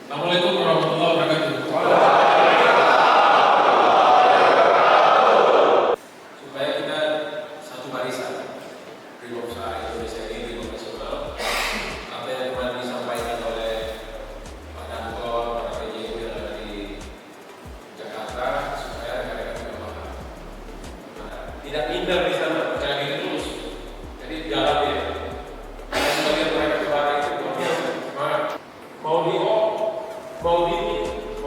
Assalamualaikum warahmatullahi wabarakatuh. Supaya kita satu barisan, Brimob Indonesia ini Brimob Nasional, apa yang kemarin disampaikan oleh Pak Dantor, Pak PJ yang ada di Jakarta, supaya rekan-rekan juga paham. Tidak minder di sana, percaya diri terus. Jadi jalan ya. Sebagian mereka kebara itu luar biasa.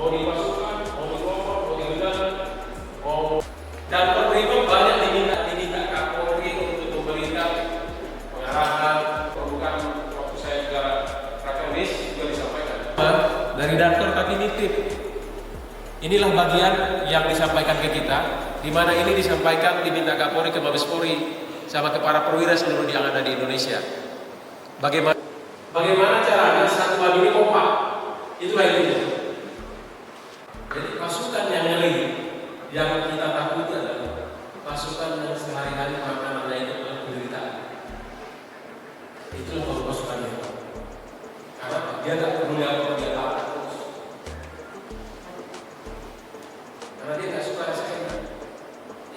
Mau dimasukkan, mau dikelompok, mau digelar, dan pemerintah banyak diminta Kapolri untuk memberikan pengarahan, bukan waktu saya juga rakernis juga disampaikan. Dari Dantor kami nitip. Inilah bagian yang disampaikan ke kita, di mana ini disampaikan diminta Kapolri ke Mabes Polri sama ke para perwira seluruh yang ada di Indonesia. Bagaimana caranya satu lagi ini kompak? Itulah intinya. Jadi pasukan yang ngeri, yang kita takuti adalah pasukan yang sehari-hari makanannya itu adalah penderitaan. Itulah baru pasukannya. Karena dia tak peduli apa dia tahu. Karena dia tak suka SKM.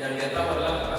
Yang dia tahu adalah